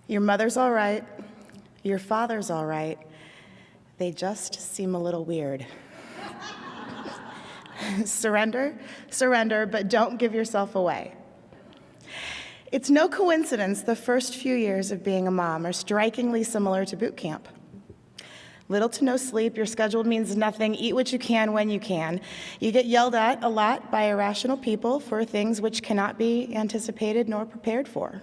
Your mother's all right. Your father's all right. They just seem a little weird. Surrender, but don't give yourself away. It's no coincidence the first few years of being a mom are strikingly similar to boot camp. Little to no sleep, your schedule means nothing, eat what you can when you can. You get yelled at a lot by irrational people for things which cannot be anticipated nor prepared for.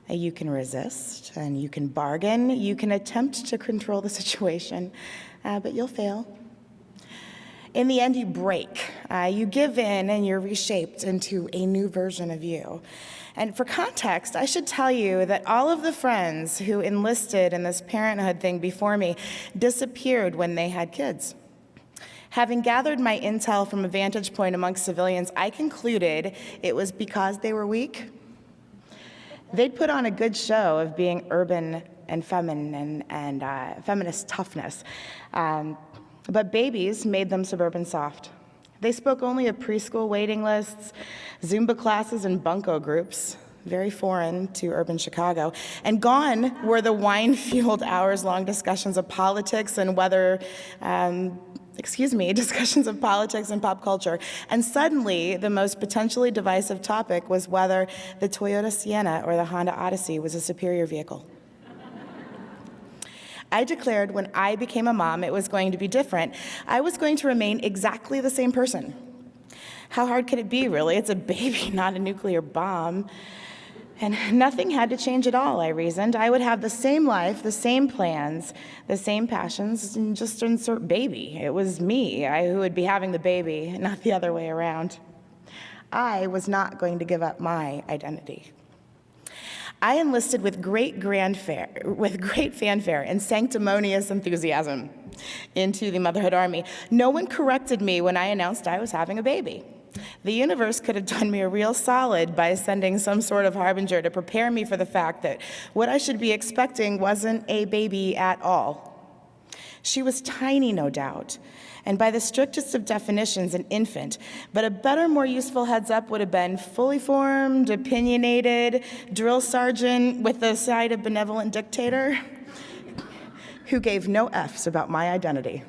You can resist, and you can bargain, you can attempt to control the situation, but you'll fail. In the end, you break. You give in, and you're reshaped into a new version of you. And for context, I should tell you that all of the friends who enlisted in this parenthood thing before me disappeared when they had kids. Having gathered my intel from a vantage point amongst civilians, I concluded it was because they were weak. They'd put on a good show of being urban and feminine and feminist toughness, but babies made them suburban soft. They spoke only of preschool waiting lists, Zumba classes, and bunco groups, very foreign to urban Chicago. And gone were the wine-fueled hours-long discussions of politics and discussions of politics and pop culture. And suddenly, the most potentially divisive topic was whether the Toyota Sienna or the Honda Odyssey was a superior vehicle. I declared when I became a mom, it was going to be different. I was going to remain exactly the same person. How hard could it be, really? It's a baby, not a nuclear bomb. And nothing had to change at all, I reasoned. I would have the same life, the same plans, the same passions, and just insert baby. It was me who would be having the baby, not the other way around. I was not going to give up my identity. I enlisted with great fanfare and sanctimonious enthusiasm into the motherhood army. No one corrected me when I announced I was having a baby. The universe could have done me a real solid by sending some sort of harbinger to prepare me for the fact that what I should be expecting wasn't a baby at all. She was tiny, no doubt, and by the strictest of definitions, an infant, but a better, more useful heads up would have been fully formed, opinionated, drill sergeant with the side of benevolent dictator who gave no F's about my identity.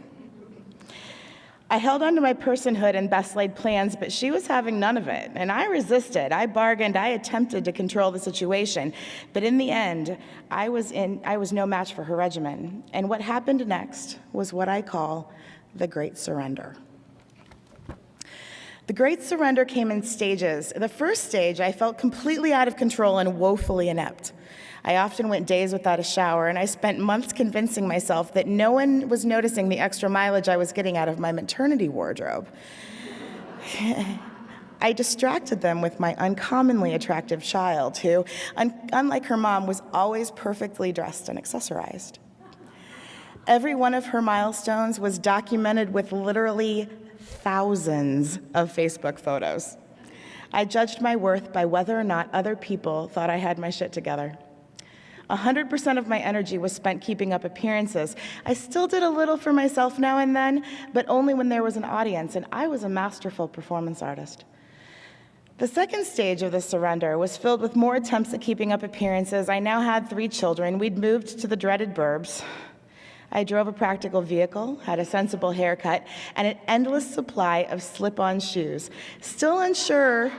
I held on to my personhood and best laid plans, but she was having none of it, and I resisted. I bargained. I attempted to control the situation, but in the end, I was no match for her regimen. And what happened next was what I call the Great Surrender. The Great Surrender came in stages. The first stage, I felt completely out of control and woefully inept. I often went days without a shower, and I spent months convincing myself that no one was noticing the extra mileage I was getting out of my maternity wardrobe. I distracted them with my uncommonly attractive child, who, unlike her mom, was always perfectly dressed and accessorized. Every one of her milestones was documented with literally thousands of Facebook photos. I judged my worth by whether or not other people thought I had my shit together. 100% of my energy was spent keeping up appearances. I still did a little for myself now and then, but only when there was an audience, and I was a masterful performance artist. The second stage of the surrender was filled with more attempts at keeping up appearances. I now had 3 children. We'd moved to the dreaded burbs. I drove a practical vehicle, had a sensible haircut, and an endless supply of slip-on shoes. Still unsure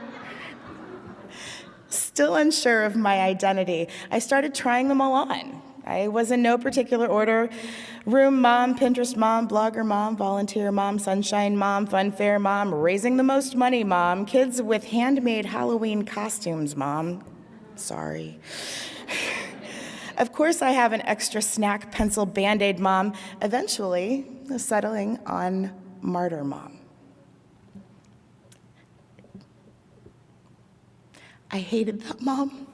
of my identity, I started trying them all on. I was in no particular order: room mom, Pinterest mom, blogger mom, volunteer mom, sunshine mom, fun fair mom, raising the most money mom, kids with handmade Halloween costumes mom. Sorry. Of course, I have an extra snack pencil Band-Aid mom, eventually settling on martyr mom. I hated that mom.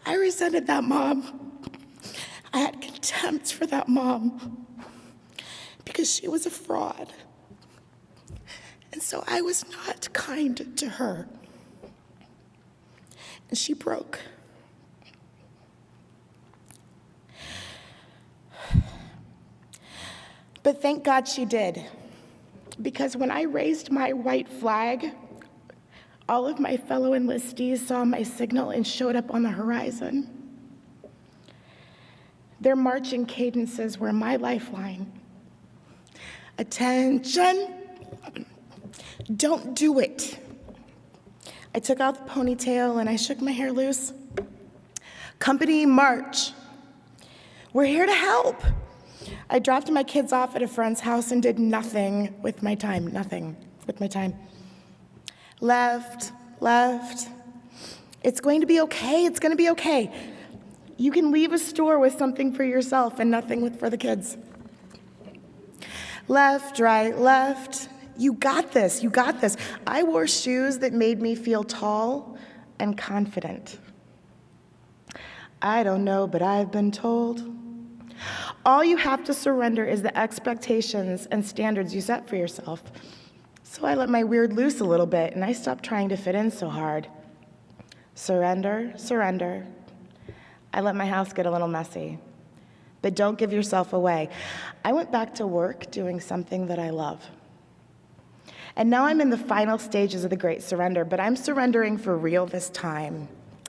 I resented that mom. I had contempt for that mom because she was a fraud. And so I was not kind to her. And she broke. But thank God she did. Because when I raised my white flag, All of my fellow enlistees saw my signal and showed up on the horizon. Their marching cadences were my lifeline. Attention, don't do it. I took out the ponytail and I shook my hair loose. Company march. We're here to help. I dropped my kids off at a friend's house and did nothing with my time, nothing with my time. Left. It's going to be okay, it's going to be okay. You can leave a store with something for yourself and nothing for the kids. Left, right, left. You got this, you got this. I wore shoes that made me feel tall and confident. I don't know, but I've been told. All you have to surrender is the expectations and standards you set for yourself. So I let my weird loose a little bit, and I stopped trying to fit in so hard. Surrender, surrender. I let my house get a little messy. But don't give yourself away. I went back to work doing something that I love. And now I'm in the final stages of the great surrender, but I'm surrendering for real this time.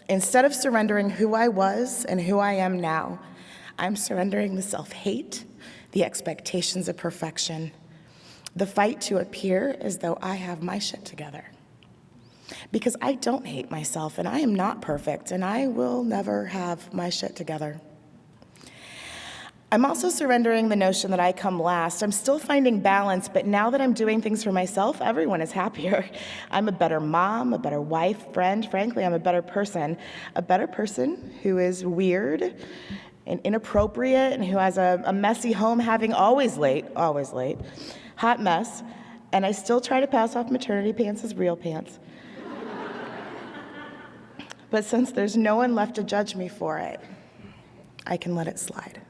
Instead of surrendering who I was and who I am now, I'm surrendering the self-hate, the expectations of perfection, the fight to appear as though I have my shit together. Because I don't hate myself, and I am not perfect, and I will never have my shit together. I'm also surrendering the notion that I come last. I'm still finding balance, but now that I'm doing things for myself, everyone is happier. I'm a better mom, a better wife, friend. Frankly, I'm a better person who is weird and inappropriate and who has a messy home, having always late, hot mess, and I still try to pass off maternity pants as real pants. But since there's no one left to judge me for it, I can let it slide.